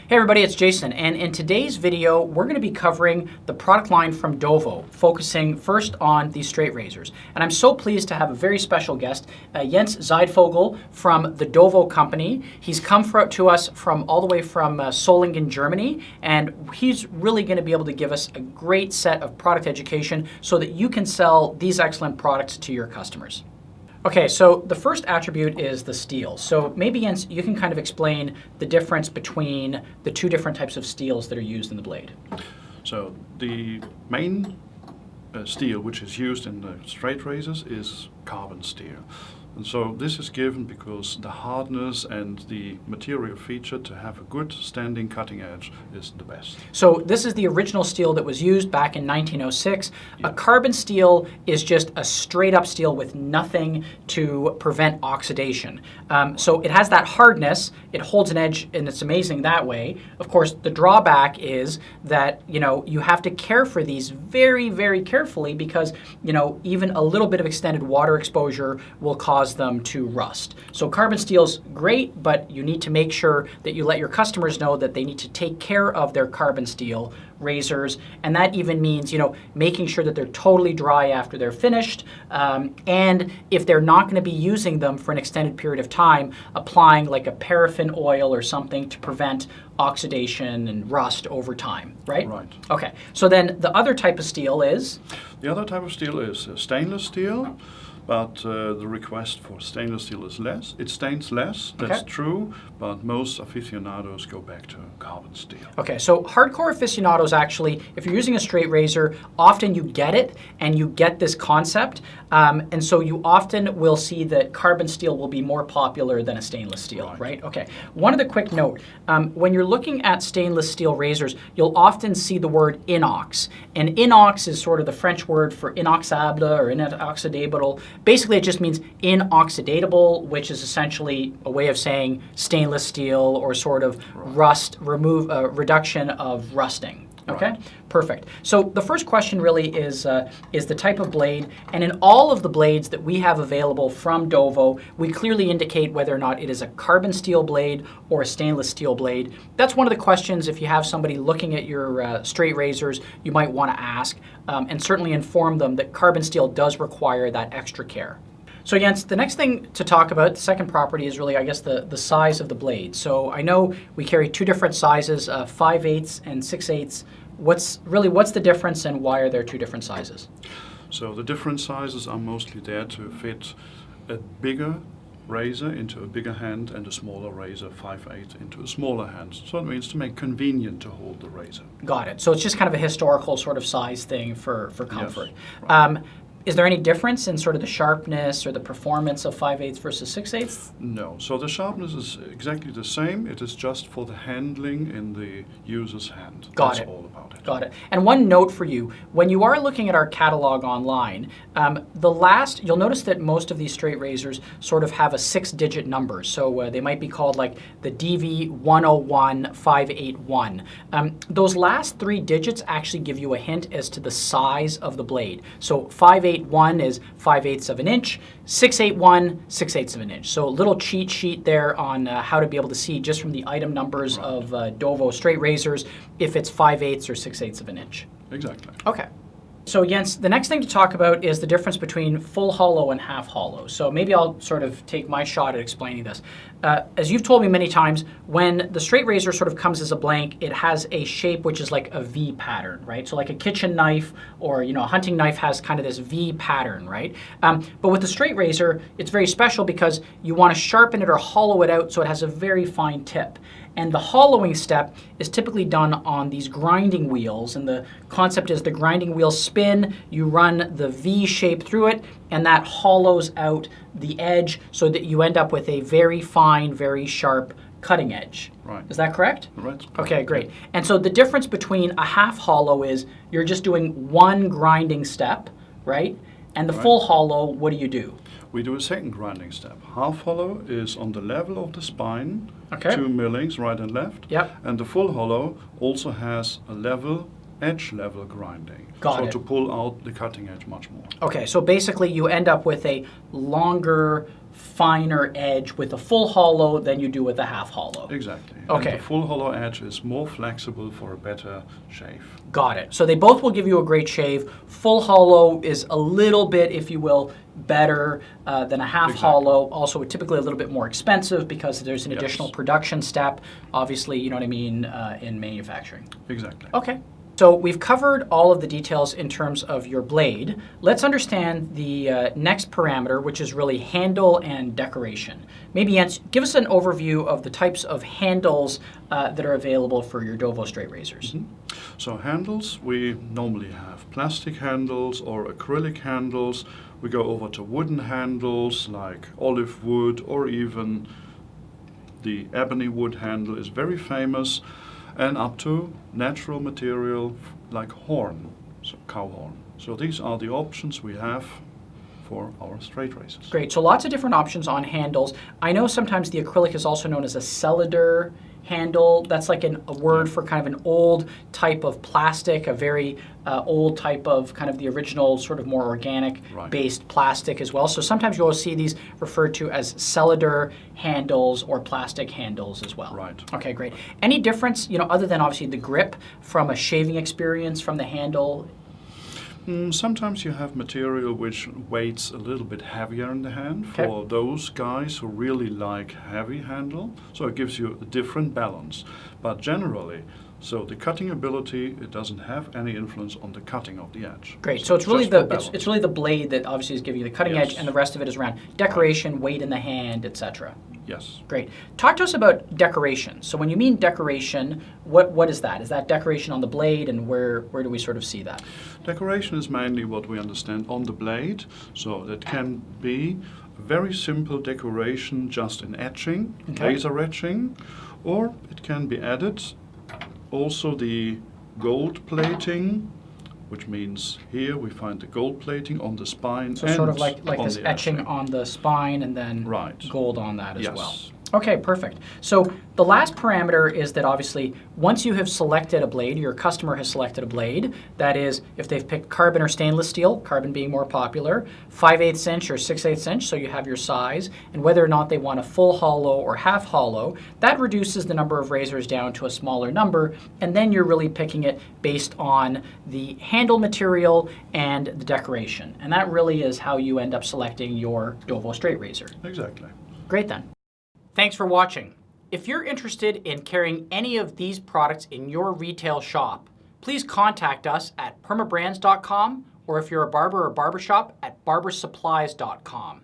Hey everybody, it's Jason, and in today's video, we're going to be covering the product line from Dovo, focusing first on these straight razors. And I'm so pleased to have a very special guest, Jens Zeidvogel from the Dovo company. He's come to us from all the way from Solingen, Germany, and he's really going to be able to give us a great set of product education so that you can sell these excellent products to your customers. Okay, so the first attribute is the steel. So maybe, Jens, you can kind of explain the difference between the two different types of steels that are used in the blade. So the main steel which is used in the straight razors is carbon steel. And so this is given because the hardness and the material feature to have a good standing cutting edge is the best. So this is the original steel that was used back in 1906. Yeah. A carbon steel is just a straight up steel with nothing to prevent oxidation. So it has that hardness, it holds an edge, and it's amazing that way. Of course, the drawback is that, you have to care for these very, very carefully because, even a little bit of extended water exposure will cause them to rust. So carbon steel's great, but you need to make sure that you let your customers know that they need to take care of their carbon steel razors, and that even means making sure that they're totally dry after they're finished, and if they're not going to be using them for an extended period of time, applying like a paraffin oil or something to prevent oxidation and rust over time, right? Right. Okay, so then the other type of steel is? The other type of steel is stainless steel. But the request for stainless steel is less. It stains less, that's true, but most aficionados go back to carbon steel. Okay, so hardcore aficionados actually, if you're using a straight razor, often you get it and you get this concept. And so you often will see that carbon steel will be more popular than a stainless steel, right? Okay, one other quick note. When you're looking at stainless steel razors, you'll often see the word inox. And inox is sort of the French word for inoxable or inoxidable. Basically, it just means inoxidatable, which is essentially a way of saying stainless steel or sort of reduction of rusting. Okay, perfect. So the first question really is the type of blade, and in all of the blades that we have available from Dovo, we clearly indicate whether or not it is a carbon steel blade or a stainless steel blade. That's one of the questions if you have somebody looking at your straight razors, you might want to ask, and certainly inform them that carbon steel does require that extra care. So Jens, the next thing to talk about, the second property, is really, I guess, the size of the blade. So I know we carry two different sizes, 5/8 and 6/8. What's the difference and why are there two different sizes? So the different sizes are mostly there to fit a bigger razor into a bigger hand and a smaller razor, 5/8, into a smaller hand. So it means to make convenient to hold the razor. Got it. So it's just kind of a historical sort of size thing for comfort. Yes, right. Is there any difference in sort of the sharpness or the performance of 5/8 versus 6/8? No. So the sharpness is exactly the same. It is just for the handling in the user's hand. Got it. That's all about it. Got it. And one note for you, when you are looking at our catalog online, you'll notice that most of these straight razors sort of have a 6-digit number. So they might be called like the DV101581. Those last 3 digits actually give you a hint as to the size of the blade. So 581 is 5/8 of an inch, 681, 6/8 of an inch. So a little cheat sheet there on how to be able to see just from the item numbers of Dovo straight razors if it's 5/8 or 6/8 of an inch. Exactly. Okay. So Jens, the next thing to talk about is the difference between full hollow and half hollow. So maybe I'll sort of take my shot at explaining this. As you've told me many times, when the straight razor sort of comes as a blank, it has a shape which is like a V pattern, right? So like a kitchen knife or a hunting knife has kind of this V pattern, right? But with the straight razor, it's very special because you want to sharpen it or hollow it out so it has a very fine tip. And the hollowing step is typically done on these grinding wheels. And the concept is the grinding wheels spin, you run the V shape through it, and that hollows out the edge so that you end up with a very fine, very sharp cutting edge. Right. Is that correct? Right. Okay, great. And so the difference between a half hollow is you're just doing one grinding step, right? And the full hollow, what do? We do a second grinding step. Half hollow is on the level of the spine, Okay. 2 millings right and left. Yep. And the full hollow also has a level, edge level grinding. Got it. So to pull out the cutting edge much more. Okay, so basically you end up with a longer, finer edge with a full hollow than you do with a half hollow. Exactly. Okay. And the full hollow edge is more flexible for a better shave. Got it. So they both will give you a great shave. Full hollow is a little bit, if you will, better than a half hollow. Also typically a little bit more expensive because there's an additional production step, obviously, you know what I mean, in manufacturing. Exactly. Okay. So we've covered all of the details in terms of your blade. Let's understand the next parameter, which is really handle and decoration. Maybe Jens, give us an overview of the types of handles that are available for your Dovo straight razors. So handles, we normally have plastic handles or acrylic handles. We go over to wooden handles like olive wood, or even the ebony wood handle is very famous, and up to natural material like horn, so cow horn. So these are the options we have for our straight razors. Great. So lots of different options on handles. I know sometimes the acrylic is also known as a cylinder handle. That's like a word for kind of an old type of plastic, a very old type of kind of the original sort of more organic based plastic as well. So sometimes you'll see these referred to as cylinder handles or plastic handles as well. Right. Okay, great. Any difference, you know, other than obviously the grip from a shaving experience from the handle? Sometimes you have material which weighs a little bit heavier in the hand for those guys who really like heavy handle. So it gives you a different balance. But generally, so the cutting ability, it doesn't have any influence on the cutting of the edge. Great. So it's really it's really the blade that obviously is giving you the cutting edge, and the rest of it is around decoration, weight in the hand, etc. Yes. Great. Talk to us about decoration. So when you mean decoration, what is that? Is that decoration on the blade, and where do we sort of see that? Decoration is mainly what we understand on the blade. So that can be very simple decoration just in etching, laser etching, or it can be added also the gold plating, which means here we find the gold plating on the spine. So sort of like this etching on the spine and then gold on that as well. Okay, perfect. So the last parameter is that obviously once you have selected a blade, your customer has selected a blade, that is if they've picked carbon or stainless steel, carbon being more popular, 5/8 inch or 6/8 inch, so you have your size, and whether or not they want a full hollow or half hollow, that reduces the number of razors down to a smaller number, and then you're really picking it based on the handle material and the decoration. And that really is how you end up selecting your Dovo straight razor. Exactly. Great then. Thanks for watching. If you're interested in carrying any of these products in your retail shop, please contact us at permabrands.com, or if you're a barber or barbershop, at barbersupplies.com.